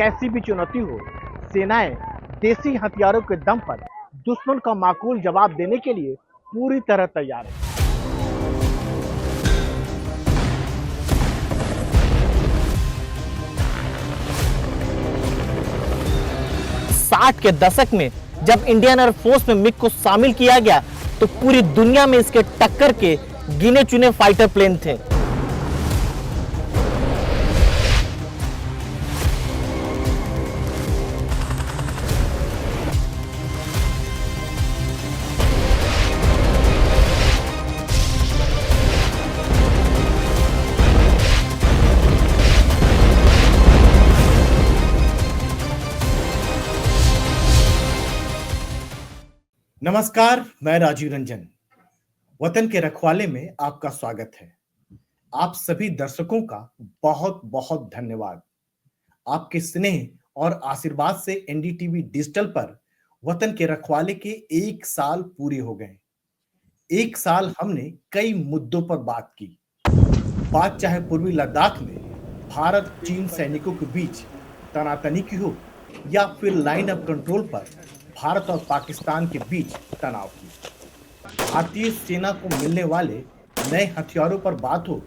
कैसी भी चुनौती हो, सेनाएं देसी हथियारों के दम पर दुश्मन का माकूल जवाब देने के लिए पूरी तरह तैयार है। 60 के दशक में जब इंडियन एयरफोर्स में मिग को शामिल किया गया तो पूरी दुनिया में इसके टक्कर के गिने चुने फाइटर प्लेन थे। नमस्कार, मैं राजीव रंजन। वतन के रखवाले में आपका स्वागत है। आप सभी दर्शकों का बहुत बहुत धन्यवाद। आपके स्नेह और आशीर्वाद से एनडीटीवी डिजिटल पर वतन के रखवाले के 1 साल पूरे हो गए। 1 साल हमने कई मुद्दों पर बात की। बात चाहे पूर्वी लद्दाख में भारत चीन सैनिकों के बीच तनातनी की हो या फिर लाइन ऑफ कंट्रोल पर भारत और पाकिस्तान के बीच तनाव की, भारतीय सेना को मिलने वाले नए हथियारों पर बात हो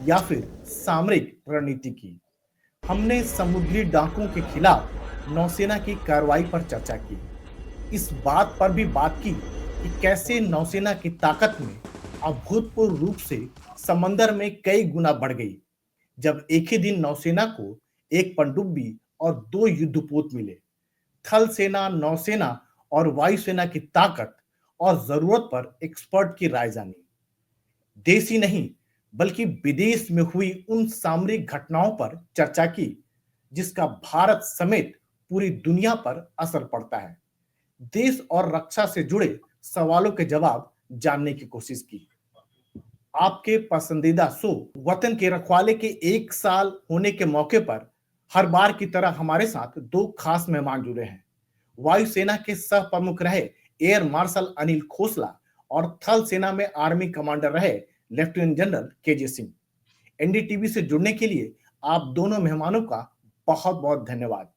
या फिर सामरिक रणनीति की, हमने समुद्री डाकुओं के खिलाफ नौसेना की कार्रवाई पर चर्चा की। इस बात पर भी बात की कि कैसे नौसेना की ताकत में अभूतपूर्व रूप से समंदर में कई गुना बढ़ गई जब एक ही दिन नौसेना को एक पनडुब्बी और 2 युद्धपोत मिले। थल सेना, नौसेना और वायुसेना की ताकत और जरूरत पर एक्सपर्ट की राय जानी। देश ही नहीं बल्कि विदेश में हुई उन सामरिक घटनाओं पर चर्चा की जिसका भारत समेत पूरी दुनिया पर असर पड़ता है। देश और रक्षा से जुड़े सवालों के जवाब जानने की कोशिश की। आपके पसंदीदा शो वतन के रखवाले के 1 साल होने के मौके पर हर बार की तरह हमारे साथ 2 खास मेहमान जुड़े हैं। वायुसेना के सह प्रमुख रहे एयर मार्शल अनिल खोसला और थल सेना में आर्मी कमांडर रहे lieutenant general KJ Singh. NDTV से जुड़ने के लिए आप दोनों मेहमानों का बहुत बहुत धन्यवाद।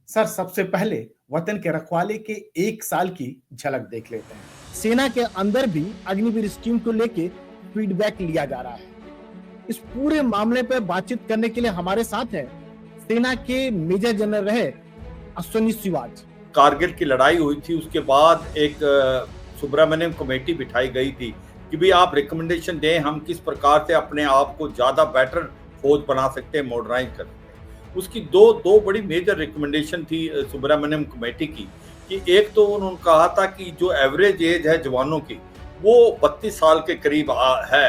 सर, सबसे पहले वतन के रखवाले के 1 साल की झलक देख लेते हैं। सेना के अंदर भी अग्निवीर स्कीम को लेके फीडबैक लिया जा रहा है। इस पूरे मामले पर बातचीत करने के लिए हमारे साथ है सेना के मेजर जनरल रहे अश्विनी शिवाज। कारगिल की लड़ाई हुई थी, उसके बाद एक सुब्रमण्यम कमेटी बिठाई गई थी कि भाई आप रिकमेंडेशन दें हम किस प्रकार से अपने आप को ज्यादा बेटर फौज बना सकते हैं, मॉडर्नाइज कर सकते हैं। उसकी दो बड़ी मेजर रिकमेंडेशन थी सुब्रमण्यम कमेटी की कि एक तो उन्होंने कहा था कि जो एवरेज एज है जवानों की वो 32 साल के करीब है,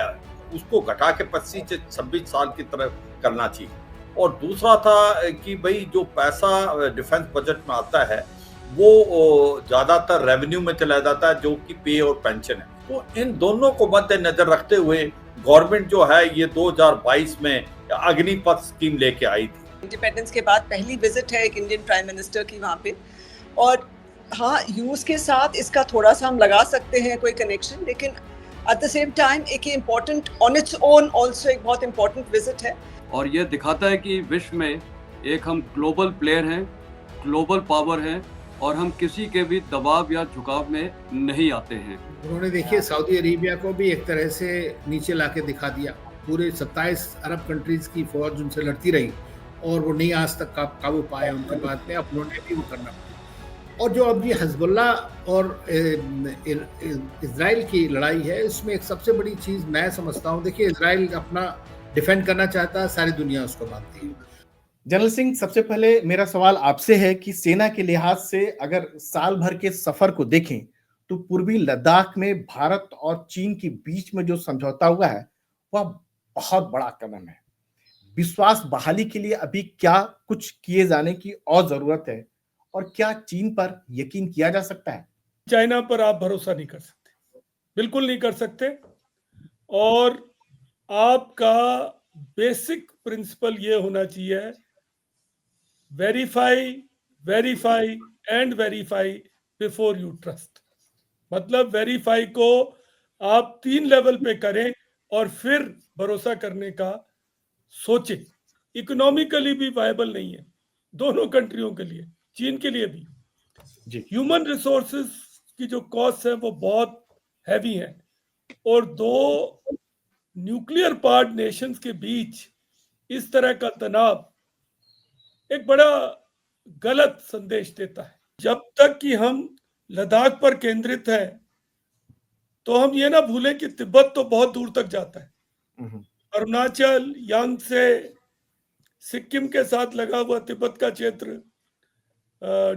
उसको घटा के 25 से 26 साल की तरफ करना चाहिए। और दूसरा था कि भाई जो पैसा डिफेंस बजट में आता है वो ज्यादातर रेवेन्यू में चला जाता है जो कि पे और पेंशन है। तो इन दोनों को मद्देनजर रखते हुए गवर्नमेंट जो है ये 2022 में अग्निपथ स्कीम लेके आई थी। इंडिपेंडेंस के बाद पहली विजिट है एक इंडियन प्राइम मिनिस्टर की वहाँ पे, और हाँ, यूज के साथ इसका थोड़ा सा हम लगा सकते हैं कोई कनेक्शन, लेकिन एट द सेम टाइम एक important on its own also एक बहुत इम्पोर्टेंट विजिट है। और ये दिखाता है कि विश्व में एक हम ग्लोबल प्लेयर हैं, ग्लोबल पावर हैं और हम किसी के भी दबाव या झुकाव में नहीं आते हैं। उन्होंने देखिए सऊदी अरेबिया को भी एक तरह से नीचे लाके दिखा दिया। पूरे 27 अरब कंट्रीज की फौज उनसे लड़ती रही और वो नहीं आज तक काबू पाए उनके बाद में, अब उन्होंने भी वो करना पड़ा। और जो अब ये हिजबुल्लाह और इजराइल की लड़ाई है, इसमें एक सबसे बड़ी चीज मैं समझता हूँ, देखिए इजराइल अपना डिफेंड करना चाहता है, सारी दुनिया उसको मानती है। जनरल सिंह, सबसे पहले मेरा सवाल आपसे है कि सेना के लिहाज से अगर साल भर के सफर को देखें तो पूर्वी लद्दाख में भारत और चीन के बीच में जो समझौता हुआ है वह बहुत बड़ा कदम है। विश्वास बहाली के लिए अभी क्या कुछ किए जाने की और जरूरत है और क्या चीन पर यकीन किया जा सकता है? चाइना पर आप भरोसा नहीं कर सकते, बिल्कुल नहीं कर सकते। और आपका बेसिक प्रिंसिपल ये होना चाहिए, verify verify and verify before you trust. मतलब वेरीफाई को आप 3 लेवल पे करें और फिर भरोसा करने का सोचें। इकोनॉमिकली भी वायबल नहीं है। दोनों कंट्रियों के लिए, चीन के लिए भी। जी ह्यूमन रिसोर्सेज की जो कॉस्ट है वो बहुत हैवी है, और दो न्यूक्लियर पावर्ड नेशंस के बीच इस तरह का तनाव एक बड़ा गलत संदेश देता है। जब तक कि हम लद्दाख पर केंद्रित है, तो हम ये ना भूलें कि तिब्बत तो बहुत दूर तक जाता है। हम्म, अरुणाचल, यांगसे, सिक्किम के साथ लगा हुआ तिब्बत का क्षेत्र,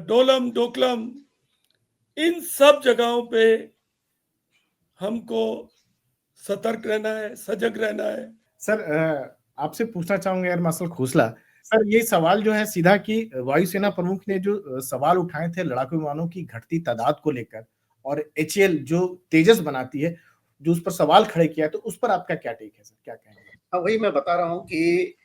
डोलम, डोकलम, इन सब जगहों पे हमको सतर्क रहना है, सजग रहना है। सर आपसे पूछना चाहूंगा एयर मार्शल खोसला सर, ये सवाल जो है सीधा कि वायुसेना प्रमुख ने जो सवाल उठाए थे लड़ाकू विमानों की घटती तादाद को लेकर और एचएएल जो तेजस बनाती है, जो उस पर सवाल खड़े किया, तो उस पर आपका क्या टेक है सर, क्या कहेंगे? हाँ, वही मैं बता रहा हूँ कि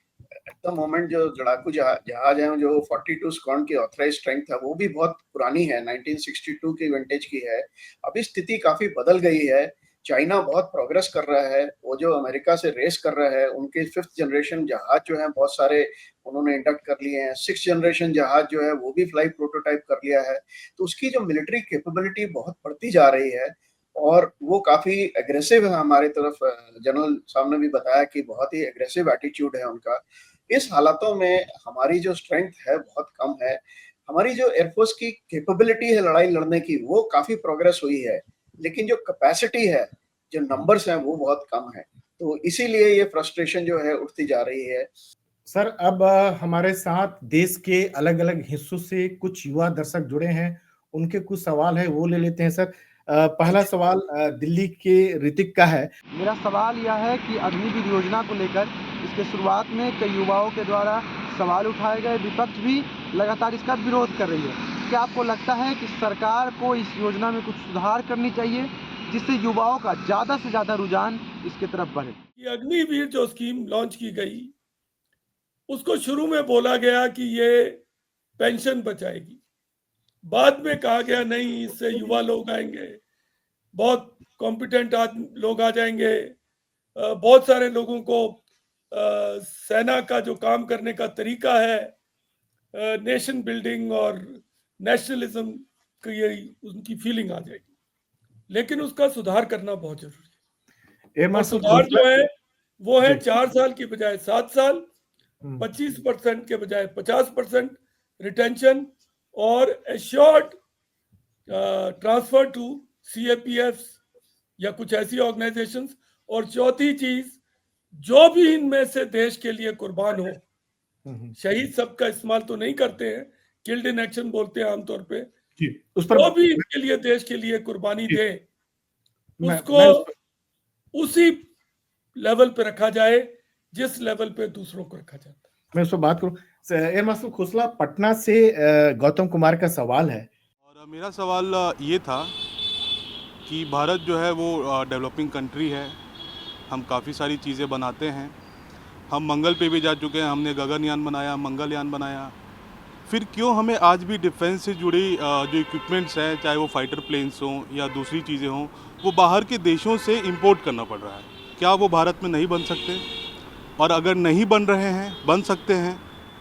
एट द मोमेंट जो लड़ाकू जहाज है, जो 42 स्क्वाड्रन की ऑथराइज स्ट्रेंथ है, वो भी बहुत पुरानी है, 1962 की विंटेज की है। अभी स्थिति काफी बदल गई है। चाइना बहुत प्रोग्रेस कर रहा है, वो जो अमेरिका से रेस कर रहा है, उनके 5th जनरेशन जहाज जो है बहुत सारे उन्होंने इंडक्ट कर लिए हैं। 6th जनरेशन जहाज जो है वो भी फ्लाई प्रोटोटाइप कर लिया है। तो उसकी जो मिलिट्री कैपेबिलिटी बहुत बढ़ती जा रही है और वो काफी एग्रेसिव है हमारी तरफ। जनरल साहब ने भी बताया कि बहुत ही एग्रेसिव एटीट्यूड है उनका। इस हालातों में हमारी जो स्ट्रेंथ है बहुत कम है। हमारी जो एयरफोर्स की कैपेबिलिटी है लड़ाई लड़ने की, वो काफी प्रोग्रेस हुई है, लेकिन जो कैपेसिटी है, जो नंबर्स हैं, वो बहुत कम है। तो इसीलिए ये फ्रस्ट्रेशन जो है उठती जा रही है। सर अब हमारे साथ देश के अलग अलग हिस्सों से कुछ युवा दर्शक जुड़े हैं, उनके कुछ सवाल है वो ले लेते हैं सर। पहला सवाल दिल्ली के ऋतिक का है। मेरा सवाल यह है कि अग्निवीर योजना को लेकर इसके शुरुआत में कई युवाओं के द्वारा सवाल उठाए गए, विपक्ष भी लगातार इसका विरोध कर रही है। क्या आपको लगता है कि सरकार को इस योजना में कुछ सुधार करनी चाहिए जिससे युवाओं का ज़्यादा से ज़्यादा रुझान इसके तरफ बढ़े? ये अग्निवीर जो स्कीम लॉन्च की गई, उसको शुरू में बोला गया कि ये पेंशन बचाएगी, बाद में कहा गया नहीं, इससे युवा लोग आएंगे, बहुत कॉम्पिटेंट लोग आ जाएंगे, बहुत सारे लोगों को सेना का जो काम करने का तरीका है, नेशन बिल्डिंग और नेशनलिज्म की उनकी फीलिंग आ जाएगी। लेकिन उसका सुधार करना बहुत जरूरी है। और सुधार जो है वो है 4 साल की बजाय 7 साल, 25% के बजाय 50% रिटेंशन और एश्योर्ड ट्रांसफर टू CAPF या कुछ ऐसी ऑर्गेनाइजेशंस। और चौथी चीज, जो भी इनमें से देश के लिए कुर्बान हो, शहीद शब्द का इस्तेमाल तो नहीं करते हैं, किल्ड इन एक्शन बोलते हैं आमतौर पे, उस पर जो भी इनके लिए देश के लिए कुर्बानी दे, उसको उसी लेवल पे रखा जाए जिस लेवल पे दूसरों को रखा जाता है। मैं उस पर बात करूं। एयर मार्शल खोसला, पटना से गौतम कुमार का सवाल है। और मेरा सवाल ये था कि भारत जो है वो डेवलपिंग कंट्री है, हम काफ़ी सारी चीज़ें बनाते हैं, हम मंगल पे भी जा चुके हैं, हमने गगनयान बनाया, मंगलयान बनाया, फिर क्यों हमें आज भी डिफेंस से जुड़ी जो इक्विपमेंट्स हैं, चाहे वो फाइटर प्लेन्स हों या दूसरी चीज़ें हों, वो बाहर के देशों से इंपोर्ट करना पड़ रहा है? क्या वो भारत में नहीं बन सकते? और अगर नहीं बन रहे हैं, बन सकते हैं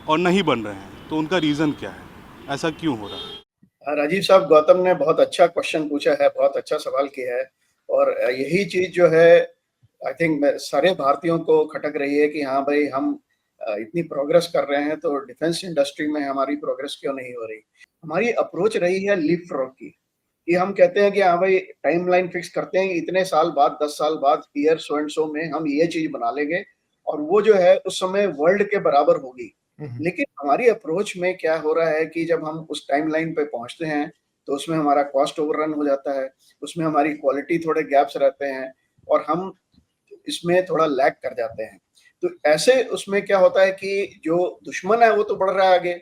और नहीं बन रहे हैं, तो उनका रीज़न क्या है, ऐसा क्यों हो रहा है? राजीव साहब, गौतम ने बहुत अच्छा क्वेश्चन पूछा है, बहुत अच्छा सवाल किया है। और यही चीज़ जो है आई थिंक सारे भारतीयों को खटक रही है कि हाँ भाई, हम इतनी प्रोग्रेस कर रहे हैं तो डिफेंस इंडस्ट्री में हमारी प्रोग्रेस क्यों नहीं हो रही। हमारी अप्रोच रही है लीप फ्रॉग की, कि हम कहते हैं कि हाँ भाई, टाइमलाइन फिक्स करते हैं, इतने साल बाद, 10 साल बाद, ईयर सो एंड सो में हम ये चीज बना लेंगे और वो जो है उस समय वर्ल्ड के बराबर होगी। लेकिन हमारी अप्रोच में क्या हो रहा है कि जब हम उस टाइमलाइन पे पहुंचते हैं तो उसमें हमारा कॉस्ट ओवररन हो जाता है, उसमें हमारी क्वालिटी थोड़े गैप्स रहते हैं और हम इसमें थोड़ा लैग कर जाते हैं। तो ऐसे उसमें क्या होता है कि जो दुश्मन है वो तो बढ़ रहा है आगे,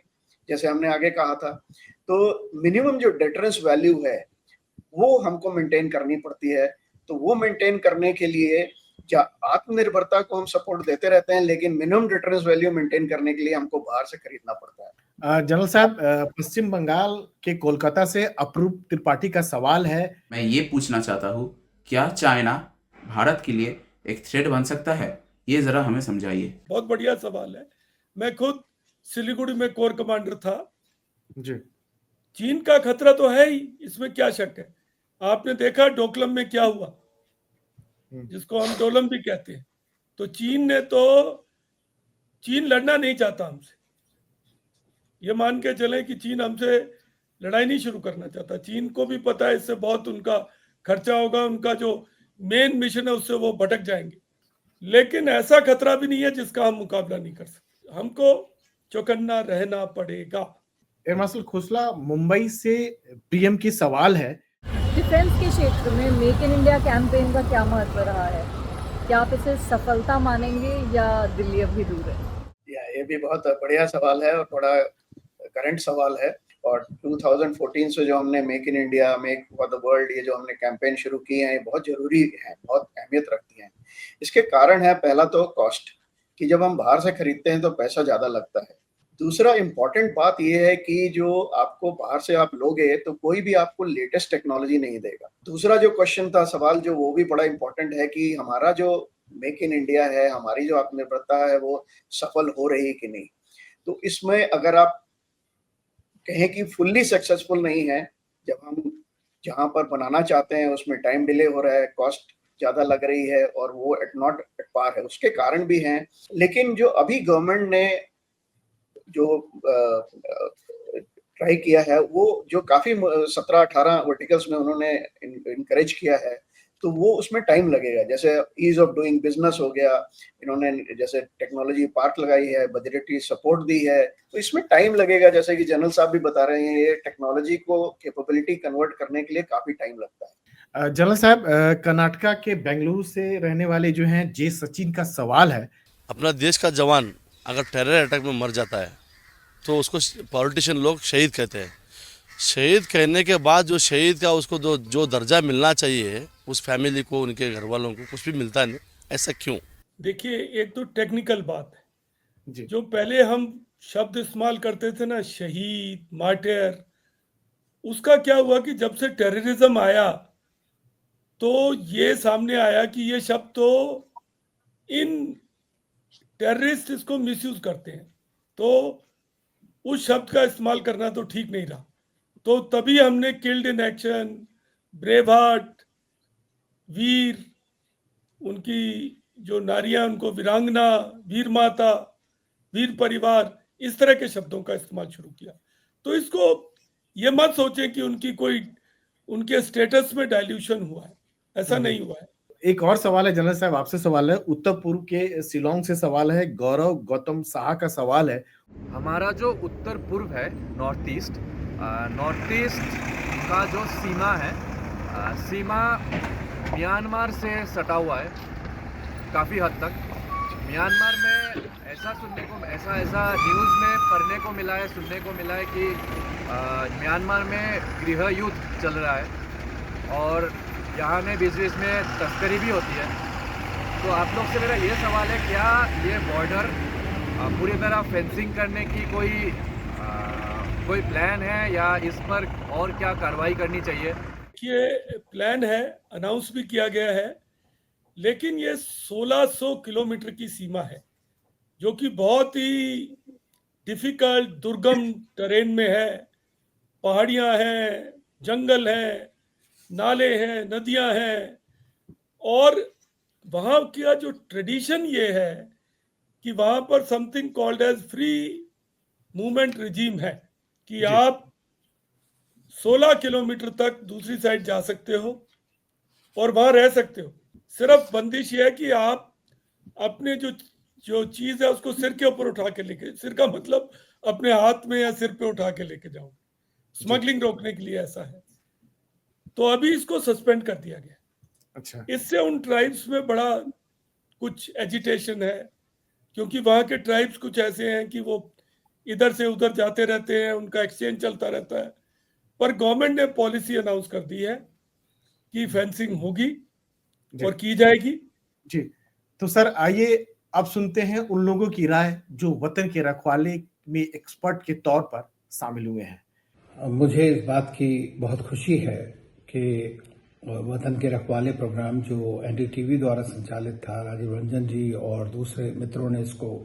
जैसे हमने आगे कहा था। तो मिनिमम जो डिटरेंस वैल्यू है वो हमको मेंटेन करनी पड़ती है। तो वो मेंटेन करने के लिए आत्मनिर्भरता को हम सपोर्ट देते रहते हैं, लेकिन मिनिमम डिटरेंस वैल्यू मेंटेन करने के लिए हमको बाहर से खरीदना पड़ता है। जनरल साहब, पश्चिम बंगाल के कोलकाता से अप्रूप त्रिपाठी का सवाल है। मैं ये पूछना चाहता हूँ, क्या चाइना भारत के लिए एक थ्रेट बन सकता है? ये जरा हमें समझाइए। बहुत बढ़िया सवाल है। मैं खुद सिलीगुड़ी में कोर कमांडर था। जी चीन का खतरा तो है ही, इसमें क्या शक है। आपने देखा डोकलम में क्या हुआ, जिसको हम डोलम भी कहते हैं। तो चीन लड़ना नहीं चाहता हमसे, ये मान के चले कि चीन हमसे लड़ाई नहीं शुरू करना चाहता। चीन को भी पता है इससे बहुत उनका खर्चा होगा, उनका जो मेन मिशन है उससे वो भटक जाएंगे। लेकिन ऐसा खतरा भी नहीं है जिसका हम मुकाबला नहीं कर सकते, हमको चौकन्ना रहना पड़ेगा। एयर मार्शल खोसला, मुंबई से पीएम की सवाल है, डिफेंस के क्षेत्र में मेक इन इंडिया कैंपेन का क्या महत्व रहा है? क्या आप इसे सफलता मानेंगे या दिल्ली अभी दूर है? ये भी बहुत बढ़िया सवाल है और बड़ा करंट सवाल है। और 2014 से जो हमने make in India, make for the world, ये जो हमने कैंपेन शुरू किए हैं, ये बहुत जरूरी है, बहुत अहमियत रखती हैं। इसके कारण है, पहला तो कॉस्ट, कि जब हम बाहर से खरीदते हैं तो पैसा ज्यादा लगता है। दूसरा इम्पॉर्टेंट बात यह है कि जो आपको बाहर से आप लोगे तो कोई भी आपको लेटेस्ट टेक्नोलॉजी नहीं देगा। दूसरा जो क्वेश्चन था, सवाल जो, वो भी बड़ा इम्पोर्टेंट है कि हमारा जो मेक इन इंडिया है, हमारी जो आत्मनिर्भरता है, वो सफल हो रही है कि नहीं। तो इसमें अगर आप कहें कि फुल्ली सक्सेसफुल नहीं है, जब हम जहां पर बनाना चाहते हैं उसमें टाइम डिले हो रहा है, कॉस्ट ज्यादा लग रही है और वो नॉट एट पार है, उसके कारण भी हैं। लेकिन जो अभी गवर्नमेंट ने जो ट्राई किया है, वो जो काफी 17-18 वर्टिकल्स में उन्होंने इनकरेज किया है, तो वो उसमें टाइम लगेगा। जैसे ईज ऑफ डूइंग बिजनेस हो गया, इन्होंने जैसे टेक्नोलॉजी पार्क लगाई है, बजटेरी सपोर्ट दी है, तो इसमें टाइम लगेगा। जैसे कि जनरल साहब भी बता रहे हैं, ये टेक्नोलॉजी को कैपेबिलिटी कन्वर्ट करने के लिए काफी टाइम लगता है। जनरल साहब, कर्नाटका के बेंगलुरु से रहने वाले जो हैं जे सचिन का सवाल है, अपना देश का जवान अगर टेरर अटैक में मर जाता है तो उसको पॉलिटिशियन लोग शहीद कहते हैं। शहीद कहने के बाद जो शहीद का उसको जो दर्जा मिलना चाहिए उस फैमिली को, उनके घर वालों को कुछ भी मिलता नहीं, ऐसा क्यों? देखिए, एक तो टेक्निकल बात है जी। जो पहले हम शब्द इस्तेमाल करते थे ना, शहीद, मार्टियर, उसका क्या हुआ कि जब से टेररिज्म आया तो ये सामने आया कि ये शब्द तो इन टेररिस्ट इसको मिसयूज करते हैं, तो उस शब्द का इस्तेमाल करना तो ठीक नहीं रहा। तो तभी हमने killed in action, brave heart, वीर, उनकी जो नारियां, उनको वीरांगना, वीर माता, वीर परिवार, इस तरह के शब्दों का इस्तेमाल शुरू किया। तो इसको ये मत सोचें कि उनके स्टेटस में डाइल्यूशन हुआ है, ऐसा नहीं हुआ है। एक और सवाल है जनरल साहब, आपसे सवाल है, उत्तर पूर्व के शिलोंग से सवाल है, गौरव गौतम साहा का सवाल है। हमारा जो उत्तर पूर्व है, नॉर्थ ईस्ट का जो सीमा है, सीमा म्यांमार से सटा हुआ है काफ़ी हद तक। म्यांमार में ऐसा न्यूज़ में पढ़ने को मिला है, सुनने को मिला है कि म्यांमार में गृह युद्ध चल रहा है और यहाँ में बीच बीच में तस्करी भी होती है। तो आप लोग से मेरा ये सवाल है, क्या ये बॉर्डर पूरी तरह फेंसिंग करने की कोई प्लान है या इस पर और क्या कार्रवाई करनी चाहिए? ये प्लान है, अनाउंस भी किया गया है, लेकिन ये 1600 किलोमीटर की सीमा है जो कि बहुत ही डिफिकल्ट, दुर्गम टेरेन में है। पहाड़ियाँ हैं, जंगल हैं, नाले हैं, नदियाँ हैं, और वहाँ का जो ट्रेडिशन ये है कि वहाँ पर something called as free movement regime है कि आप 16 किलोमीटर तक दूसरी साइड जा सकते हो और वहाँ रह सकते हो। सिर्फ बंदिश ये है कि आप अपने जो चीज़ है उसको सिर के ऊपर उठा के लेके, सिर का मतलब अपने हाथ में या सिर पे उठा के लेके जाओ। स्मगलिंग रोकने के लिए ऐसा है। तो अभी इसको सस्पेंड कर दिया गया। अच्छा। इससे उन ट्राइब्स में बड़ा कुछ एजिटेशन है, क्योंकि वहाँ के ट्राइब्स कुछ ऐसे हैं कि वो इधर से उधर जाते रहते हैं, उनका एक्सचेंज चलता रहता है। पर गवर्नमेंट ने पॉलिसी अनाउंस कर दी है कि फेंसिंग होगी और की जाएगी। जी, तो सर आइए अब सुनते हैं उन लोगों की राय जो वतन के रखवाले में एक्सपर्ट के तौर पर शामिल हुए हैं। मुझे इस बात की बहुत खुशी है कि वतन के रखवाले प्रोग्राम जो एनडीटीवी द्वारा संचालित था, राजीव रंजन जी और दूसरे मित्रों ने इसको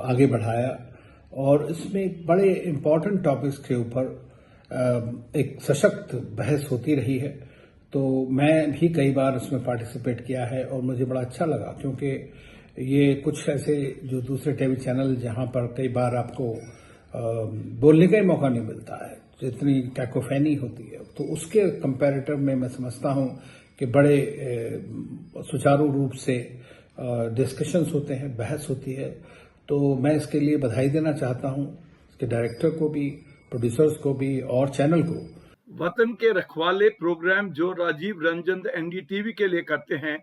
आगे बढ़ाया और इसमें एक बड़े इम्पोर्टेंट टॉपिक्स के ऊपर एक सशक्त बहस होती रही है। तो मैं भी कई बार उसमें पार्टिसिपेट किया है और मुझे बड़ा अच्छा लगा, क्योंकि ये कुछ ऐसे जो दूसरे टीवी चैनल जहां पर कई बार आपको बोलने का ही मौका नहीं मिलता है, जितनी कैकोफेनी होती है, तो उसके कंपैरेटिव में मैं समझता हूं कि बड़े सुचारू रूप से डिस्कशंस होते हैं, बहस होती है। तो मैं इसके लिए बधाई देना चाहता हूं इसके डायरेक्टर को भी, प्रोड्यूसर्स को भी और चैनल को। वतन के रखवाले प्रोग्राम जो राजीव रंजन एनडीटीवी के लिए करते हैं,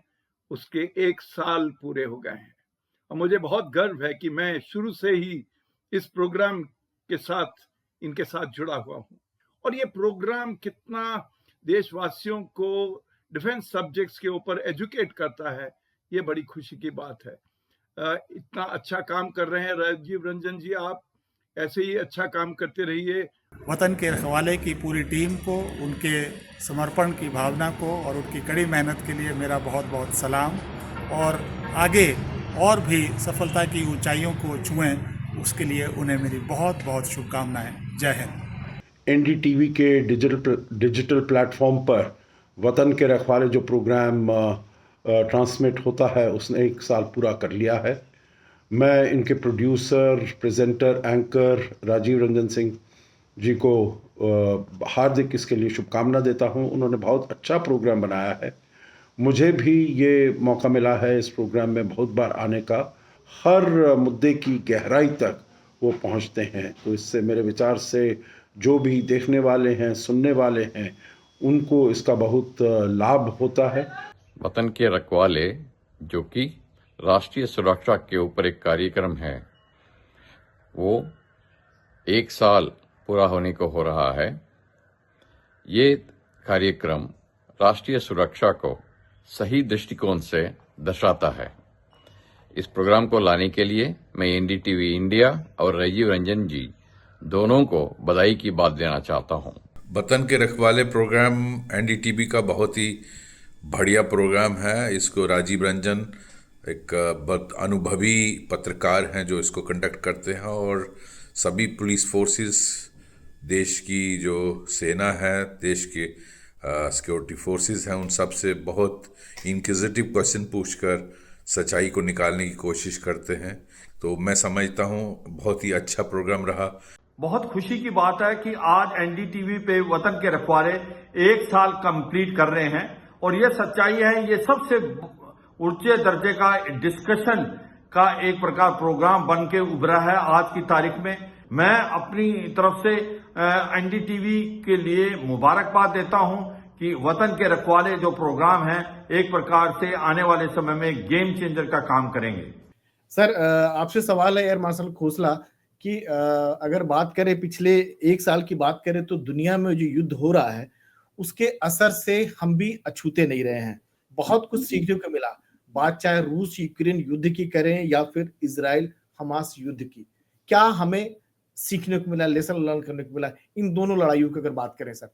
उसके 1 साल पूरे हो गए हैं और मुझे बहुत गर्व है कि मैं शुरू से ही इस प्रोग्राम के साथ इनके साथ जुड़ा हुआ हूं। और ये प्रोग्राम कितना देशवासियों को डिफेंस सब्जेक्ट्स के ऊपर एजुकेट करता है, ये बड़ी खुशी की बात है। इतना अच्छा काम कर रहे हैं राजीव रंजन जी, आप ऐसे ही अच्छा काम करते रहिए। वतन के रखवाले की पूरी टीम को, उनके समर्पण की भावना को और उनकी कड़ी मेहनत के लिए मेरा बहुत बहुत सलाम, और आगे और भी सफलता की ऊंचाइयों को छुएं, उसके लिए उन्हें मेरी बहुत बहुत शुभकामनाएं। जय हिंद। एनडीटीवी के डिजिटल प्लेटफॉर्म पर वतन के रखवाले जो प्रोग्राम ट्रांसमिट होता है, उसने 1 साल पूरा कर लिया है। मैं इनके producer, presenter, anchor Rajiv Ranjan Singh ji को हार्दिक इसके लिए शुभकामना देता हूं। उन्होंने बहुत अच्छा प्रोग्राम बनाया है। मुझे भी ये मौका मिला है इस प्रोग्राम में बहुत बार आने का। हर मुद्दे की गहराई तक वो पहुंचते हैं, तो इससे मेरे विचार से जो भी देखने वाले हैं, सुनने वाले हैं, उनको इसका बहुत लाभ होता है। वतन के रखवाले, जो कि राष्ट्रीय सुरक्षा के ऊपर एक कार्यक्रम है, वो 1 साल पूरा होने को हो रहा है। ये कार्यक्रम राष्ट्रीय सुरक्षा को सही दृष्टिकोण से दर्शाता है। इस प्रोग्राम को लाने के लिए मैं एनडीटीवी इंडिया और राजीव रंजन जी दोनों को बधाई की बात देना चाहता हूं। वतन के रखवाले प्रोग्राम एनडीटीवी का बहुत ही बढ़िया प्रोग्राम है। इसको राजीव रंजन एक बहुत अनुभवी पत्रकार हैं जो इसको कंडक्ट करते हैं, और सभी पुलिस फोर्सेस, देश की जो सेना है, देश के सिक्योरिटी फोर्सेस हैं, उन सब से बहुत इंक्विजिटिव क्वेश्चन पूछकर सच्चाई को निकालने की कोशिश करते हैं। तो मैं समझता हूँ बहुत ही अच्छा प्रोग्राम रहा। बहुत खुशी की बात है कि आज एनडीटीवी पे वतन के रखवाले 1 साल कंप्लीट कर रहे हैं, और ये सच्चाई है, ये सबसे ऊंचे दर्जे का डिस्कशन का एक प्रकार प्रोग्राम बन के उभरा है आज की तारीख में। मैं अपनी तरफ से एनडीटीवी के लिए मुबारकबाद देता हूं कि वतन के रखवाले जो प्रोग्राम है, एक प्रकार से आने वाले समय में गेम चेंजर का काम करेंगे। सर, आपसे सवाल है एयर मार्शल खोसला कि अगर बात करें पिछले 1 साल की बात करें, तो दुनिया में जो युद्ध हो रहा है उसके असर से हम भी अछूते नहीं रहे हैं। बहुत कुछ सीखने को मिला, बात चाहे रूस यूक्रेन युद्ध की करें या फिर इजराइल हमास युद्ध की। क्या हमें सीखने को मिला, लेसन लर्न करने को मिला इन दोनों लड़ाइयों की अगर बात करें सर?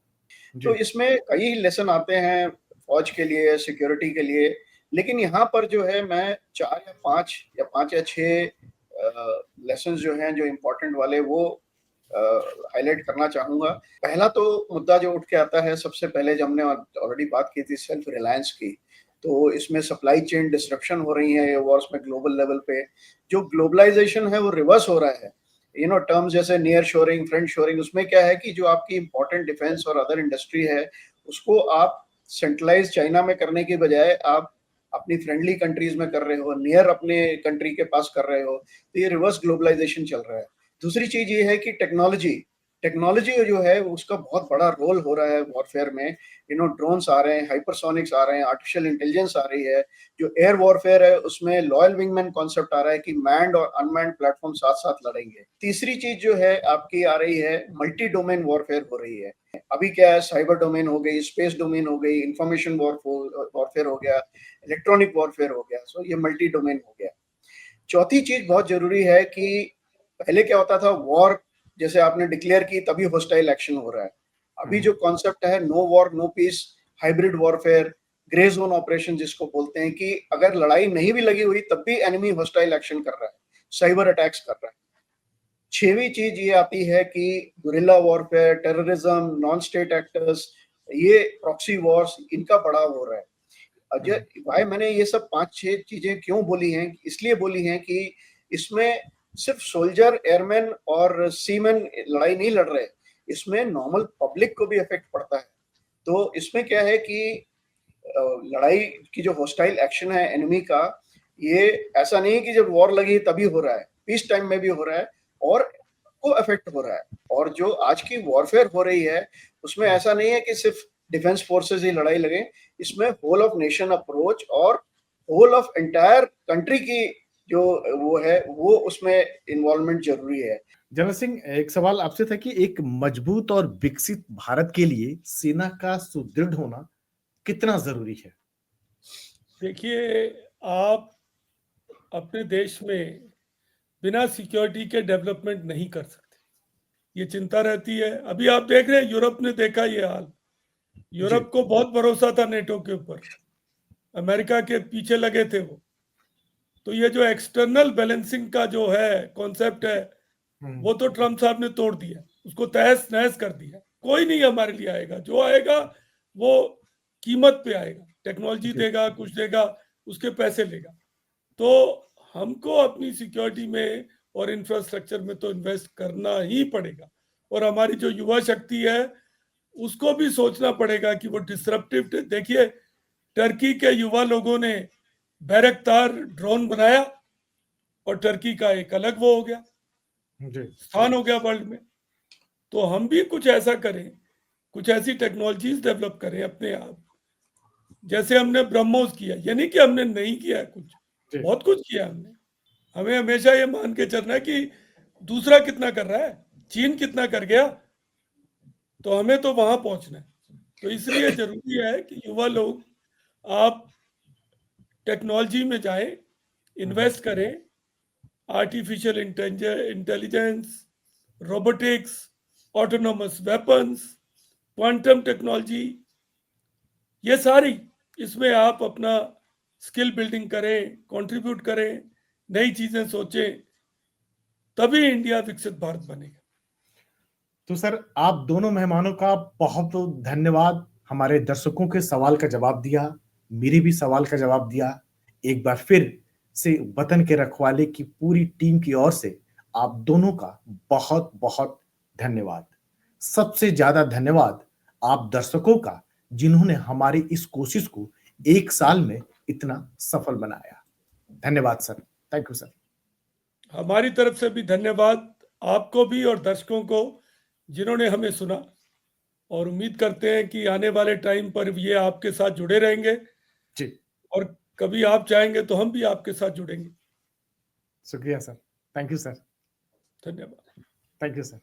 तो इसमें कई लेसन आते हैं फौज के लिए, सिक्योरिटी के लिए, लेकिन यहाँ पर जो है मैं 4 या 5 या 6 लेसन जो हैं, जो इम्पोर्टेंट वाले, वो हाईलाइट करना चाहूंगा। पहला तो मुद्दा जो उठ के आता है, सबसे पहले जब हमने ऑलरेडी बात की थी सेल्फ रिलायंस की, तो इसमें सप्लाई चेन डिस्ट्रप्शन हो रही है वॉर्स में ग्लोबल लेवल पे। जो ग्लोबलाइजेशन है वो रिवर्स हो रहा है, टर्म्स जैसे नियर शोरिंग, फ्रंट शोरिंग। उसमें क्या है कि जो आपकी इंपॉर्टेंट डिफेंस और अदर इंडस्ट्री है, उसको आप सेंट्रलाइज चाइना में करने की बजाय आप अपनी फ्रेंडली कंट्रीज में कर रहे हो, नियर अपने कंट्री के पास कर रहे हो, तो ये रिवर्स ग्लोबलाइजेशन चल रहा है। दूसरी चीज ये है कि टेक्नोलॉजी जो है उसका बहुत बड़ा रोल हो रहा है वॉरफेयर में। ड्रोन्स आ रहे हैं, हाइपरसोनिक्स आ रहे हैं, आर्टिफिशियल इंटेलिजेंस आ रही है। जो एयर वॉरफेयर है उसमें लॉयल विंगमैन कॉन्सेप्ट आ रहा है कि मैन्ड और अनमैन्ड प्लेटफॉर्म साथ साथ लड़ेंगे। तीसरी चीज जो है आपकी आ रही है, मल्टी डोमेन वॉरफेयर हो रही है। अभी क्या है, साइबर डोमेन हो गई, स्पेस डोमेन हो गई, इंफॉर्मेशन वॉरफेयर हो गया, इलेक्ट्रॉनिक वॉरफेयर हो गया। सो ये मल्टी डोमेन हो गया। चौथी चीज बहुत जरूरी है कि पहले क्या होता था, वॉर जैसे आपने डिक्लेयर की तभी होस्टाइल एक्शन हो रहा है। अभी जो कॉन्सेप्ट है no war no peace, hybrid warfare, grey zone operation जिसको बोलते हैं, कि अगर लड़ाई नहीं भी लगी हुई तब भी एनिमी होस्टाइल एक्शन कर रहा है, साइबर अटैक्स कर रहा है। छठवीं चीज ये आती है कि guerrilla warfare, terrorism, non state actors, ये प्रॉक्सी वॉर्स, इनका बढ़ाव हो रहा है। अजय भाई, मैंने ये सब 5-6 चीजें क्यों बोली हैं? इसलिए बोली हैं कि इसमें सिर्फ सोल्जर, एयरमैन और सीमैन लड़ाई नहीं लड़ रहे, इसमें नॉर्मल पब्लिक को भी इफेक्ट पड़ता है। तो इसमें क्या है कि लड़ाई की जो हॉस्टाइल एक्शन है एनिमी का, ये ऐसा नहीं है कि जब वॉर लगी तभी हो रहा है, पीस टाइम में भी हो रहा है और को इफेक्ट हो रहा है। और जो आज की वॉरफेयर हो रही है उसमें ऐसा नहीं है कि सिर्फ डिफेंस फोर्सेस ही लड़ाई लगे, इसमें होल ऑफ नेशन अप्रोच और होल ऑफ एंटायर कंट्री की जो वो है वो उसमें इन्वॉल्वमेंट जरूरी है। जनरल सिंह, एक सवाल आपसे था कि एक मजबूत और विकसित भारत के लिए सेना का सुदृढ़ होना कितना जरूरी है? देखिए, आप अपने देश में बिना सिक्योरिटी के डेवलपमेंट नहीं कर सकते, ये चिंता रहती है। अभी आप देख रहे हैं, यूरोप ने देखा ये हाल। यूरोप को बहुत भरोसा था नेटो के ऊपर, अमेरिका के पीछे लगे थे वो। तो ये जो एक्सटर्नल बैलेंसिंग का जो है कॉन्सेप्ट है, वो तो ट्रम्प साहब ने तोड़ दिया, उसको तहस नहस कर दिया। कोई नहीं हमारे लिए आएगा, जो आएगा वो कीमत पे आएगा, टेक्नोलॉजी देगा, कुछ देगा, उसके पैसे लेगा। तो हमको अपनी सिक्योरिटी में और इंफ्रास्ट्रक्चर में तो इन्वेस्ट करना ही पड़ेगा। और हमारी जो युवा शक्ति है उसको भी सोचना पड़ेगा कि वो डिसरप्टिव। देखिए, टर्की के युवा लोगों ने बैरक्तार ड्रोन बनाया और टर्की का एक अलग वो हो गया, स्थान हो गया वर्ल्ड में। तो हम भी कुछ ऐसा करें, कुछ ऐसी टेक्नोलॉजीज डेवलप करें अपने आप, जैसे हमने ब्रह्मोस किया। ये नहीं कि हमने नहीं किया कुछ, बहुत कुछ किया हमने। हमें हमेशा ये मान के चलना है कि दूसरा कितना कर रहा है, चीन कितना कर गया, तो हमें तो वहां पहुंचना है। तो इसलिए जरूरी है कि युवा लोग आप टेक्नोलॉजी में जाएं, इन्वेस्ट करें, artificial intelligence, robotics, autonomous weapons, quantum technology, ये सारी इसमें आप अपना स्किल बिल्डिंग करें, कंट्रीब्यूट करें, नई चीजें सोचें, तभी इंडिया विकसित भारत बनेगा। तो सर, आप दोनों मेहमानों का बहुत बहुत धन्यवाद। हमारे दर्शकों के सवाल का जवाब दिया, मेरे भी सवाल का जवाब दिया। एक बार फिर से वतन के रखवाले की पूरी टीम की ओर से आप दोनों का बहुत बहुत धन्यवाद। सबसे ज्यादा धन्यवाद आप दर्शकों का, जिन्होंने हमारी इस कोशिश को 1 साल में इतना सफल बनाया। धन्यवाद सर, थैंक यू सर। हमारी तरफ से भी धन्यवाद आपको भी और दर्शकों को, जिन्होंने हमें सुना। और उम्मीद करते हैं कि आने वाले टाइम पर ये आपके साथ जुड़े रहेंगे जी, और कभी आप चाहेंगे तो हम भी आपके साथ जुड़ेंगे। शुक्रिया सर, थैंक यू सर। धन्यवाद। Thank you sir.